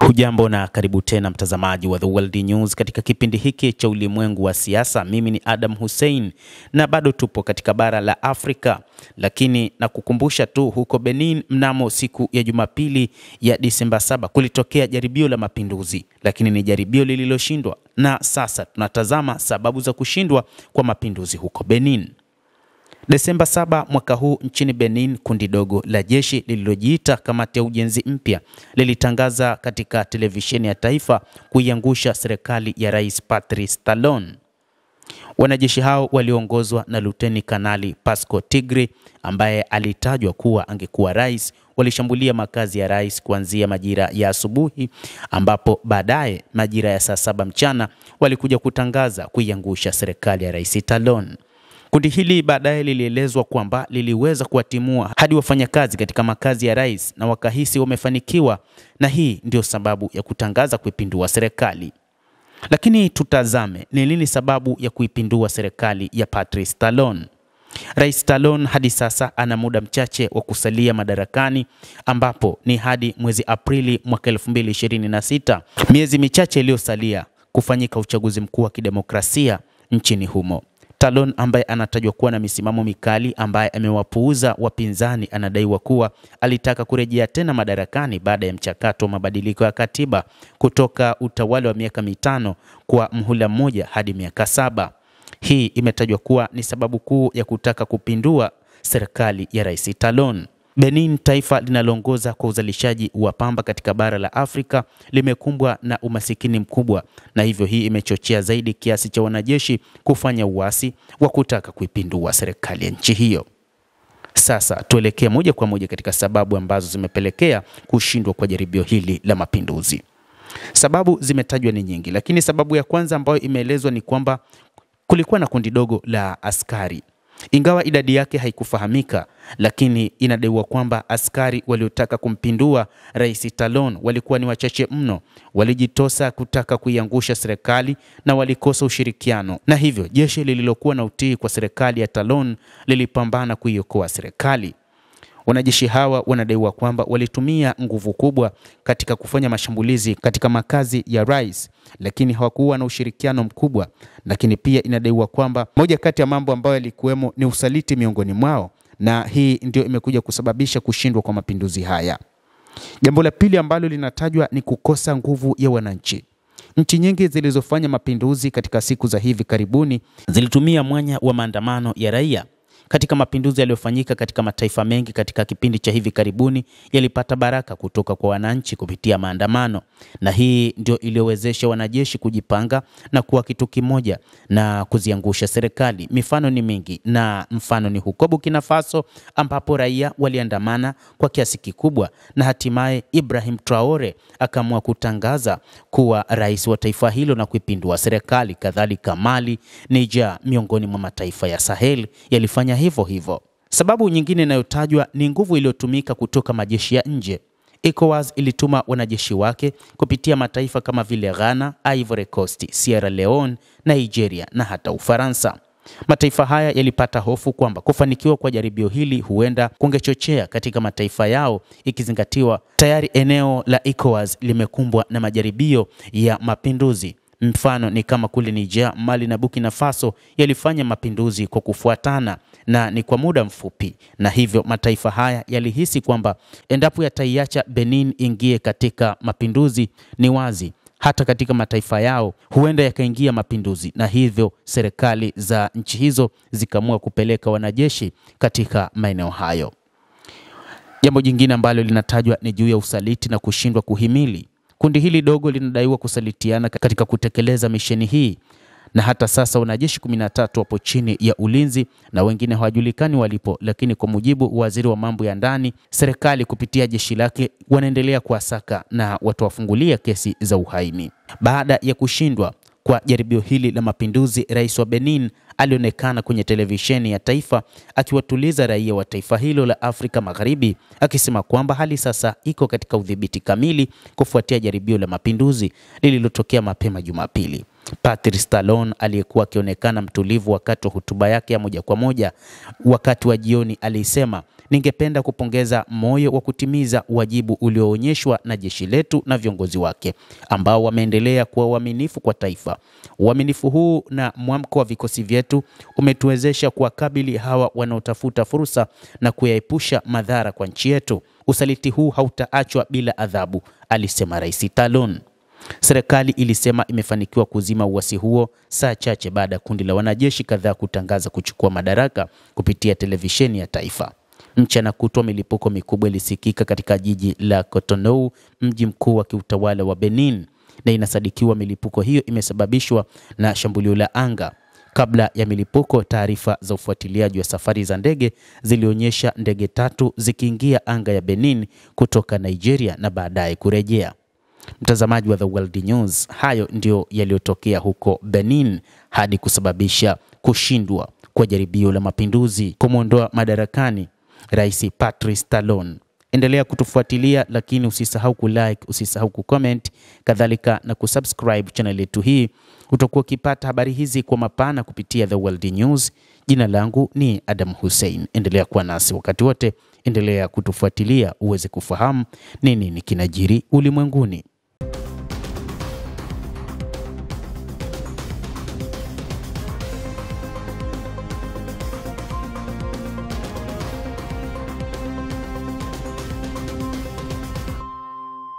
Hujambo na karibu tena mtazamaji wa The World News katika kipindi hiki cha ulimwengu wa siasa. Mimi ni Adam Hussein na bado tupo katika bara la Afrika, lakini na kukumbusha tu huko Benin mnamo siku ya Jumapili ya Disemba 7 kulitokea jaribio la mapinduzi, lakini ni jaribio lililoshindwa, na sasa tunatazama sababu za kushindwa kwa mapinduzi huko Benin. Desemba 7 mwaka huu nchini Benin, kundi dogo la jeshi lililojiita Kamati ya Ujenzi Mpya lilitangaza katika televisheni ya taifa kuiangusha serikali ya Rais Patrice Talon. Wanajeshi hao waliongozwa na Luteni Kanali Pasco Tigre ambaye alitajwa kuwa angekuwa rais. Walishambulia makazi ya rais kuanzia majira ya asubuhi, ambapo baadaye majira ya saa 7 mchana walikuja kutangaza kuiangusha serikali ya Rais Talon. Kundi hili baadaye lilielezwa kwamba liliweza kuwatimua hadi wafanyakazi katika makazi ya rais na wakahisi wamefanikiwa, na hii ndio sababu ya kutangaza kuipindua serikali. Lakini tutazame ni nini sababu ya kuipindua serikali ya Patrice Talon. Rais Talon hadi sasa ana muda mchache wa kusalia madarakani, ambapo ni hadi mwezi Aprili mwaka 2026, miezi michache iliyosalia kufanyika uchaguzi mkuu wa kidemokrasia nchini humo. Talon ambaye anatajwa kuwa na misimamo mikali, ambaye amewapuuza wapinzani, anadaiwa kuwa alitaka kurejea tena madarakani baada ya mchakato wa mabadiliko ya katiba kutoka utawala wa miaka 5 kwa mhula mmoja hadi miaka 7. Hii imetajwa kuwa ni sababu kuu ya kutaka kupindua serikali ya Rais Talon. Benin, taifa linaloongoza kwa uzalishaji wa pamba katika bara la Afrika, limekumbwa na umasikini mkubwa, na hivyo hii imechochea zaidi kiasi cha wanajeshi kufanya uasi wa kutaka kuipindua serikali ya nchi hiyo. Sasa tuelekee moja kwa moja katika sababu ambazo zimepelekea kushindwa kwa jaribio hili la mapinduzi. Sababu zimetajwa ni nyingi, lakini sababu ya kwanza ambayo imeelezwa ni kwamba kulikuwa na kundi dogo la askari. Ingawa idadi yake haikufahamika, lakini inadaiwa kwamba askari waliotaka kumpindua Rais Talon walikuwa ni wachache mno. Walijitosa kutaka kuiangusha serikali na walikosa ushirikiano, na hivyo jeshi lililokuwa na utii kwa serikali ya Talon lilipambana kuiokoa serikali. Wanajeshi hawa wanadaiwa kwamba walitumia nguvu kubwa katika kufanya mashambulizi katika makazi ya rais, lakini hawakuwa na ushirikiano mkubwa. Lakini pia inadaiwa kwamba moja kati ya mambo ambayo yalikuwemo ni usaliti miongoni mwao, na hii ndio imekuja kusababisha kushindwa kwa mapinduzi haya. Jambo la pili ambalo linatajwa ni kukosa nguvu ya wananchi. Nchi nyingi zilizofanya mapinduzi katika siku za hivi karibuni zilitumia mwanya wa maandamano ya raia. Katika mapinduzi yaliyofanyika katika mataifa mengi katika kipindi cha hivi karibuni yalipata baraka kutoka kwa wananchi kupitia maandamano, na hii ndio iliyowezesha wanajeshi kujipanga na kuwa kitu kimoja na kuziangusha serikali. Mifano ni mingi, na mfano ni huko Burkina Faso ambapo raia waliandamana kwa kiasi kikubwa na hatimaye Ibrahim Traore akaamua kutangaza kuwa rais wa taifa hilo na kuipindua serikali. Kadhalika Mali, Niger, miongoni mwa mataifa ya Sahel yalifanya hivyo. Sababu nyingine inayotajwa ni nguvu iliyotumika kutoka majeshi ya nje. ECOWAS ilituma wanajeshi wake kupitia mataifa kama vile Ghana, Ivory Coast, Sierra Leone, Nigeria na hata Ufaransa. Mataifa haya yalipata hofu kwamba kufanikiwa kwa jaribio hili huenda kungechochea katika mataifa yao, ikizingatiwa tayari eneo la ECOWAS limekumbwa na majaribio ya mapinduzi. Mfano ni kama kule Niger, Mali na Burkina Faso yalifanya mapinduzi kwa kufuatana na ni kwa muda mfupi, na hivyo mataifa haya yalihisi kwamba endapo yataiacha Benin ingie katika mapinduzi, ni wazi hata katika mataifa yao huenda yakaingia mapinduzi, na hivyo serikali za nchi hizo zikaamua kupeleka wanajeshi katika maeneo hayo. Jambo jingine ambalo linatajwa ni juu ya usaliti na kushindwa kuhimili. Kundi hili dogo linadaiwa kusalitiana katika kutekeleza misheni hii, na hata sasa wanajeshi 13 wapo chini ya ulinzi na wengine hawajulikani walipo. Lakini kwa mujibu wa waziri wa mambo ya ndani, serikali kupitia jeshi lake wanaendelea kuwasaka na watawafungulia kesi za uhaini. Baada ya kushindwa kwa jaribio hili la mapinduzi, rais wa Benin alionekana kwenye televisheni ya taifa akiwatuliza raia wa taifa hilo la Afrika Magharibi, akisema kwamba hali sasa iko katika udhibiti kamili kufuatia jaribio la mapinduzi lililotokea mapema Jumapili. Patrice Talon aliyekuwa akionekana mtulivu wakati wa hotuba yake ya moja kwa moja wakati wa jioni alisema Ningependa kupongeza moyo wa kutimiza wajibu ulioonyeshwa na jeshi letu na viongozi wake ambao wameendelea kuwa waaminifu kwa taifa. Uaminifu huu na mwamko wa vikosi vyetu umetuwezesha kuwakabili hawa wanaotafuta fursa na kuyaepusha madhara kwa nchi yetu. Usaliti huu hautaachwa bila adhabu, alisema Rais Talon. Serikali ilisema imefanikiwa kuzima uasi huo saa chache baada ya kundi la wanajeshi kadhaa kutangaza kuchukua madaraka kupitia televisheni ya taifa. Mchana kutwa milipuko mikubwa ilisikika katika jiji la Cotonou, mji mkuu wa kiutawala wa Benin, na inasadikiwa milipuko hiyo imesababishwa na shambulio la anga. Kabla ya milipuko, taarifa za ufuatiliaji wa safari za ndege zilionyesha ndege 3 zikiingia anga ya Benin kutoka Nigeria na baadaye kurejea. Mtazamaji wa The World News, hayo ndio yaliyotokea huko Benin hadi kusababisha kushindwa kwa jaribio la mapinduzi kumwondoa madarakani Rais Patrice Talon. Endelea kutufuatilia, lakini usisahau kulike, usisahau kucomment, kadhalika na kusubscribe channel yetu hii. Utakuwa ukipata habari hizi kwa mapana kupitia The World News. Jina langu ni Adam Hussein. Endelea kuwa nasi wakati wote, endelea kutufuatilia uweze kufahamu nini kinajiri ulimwenguni.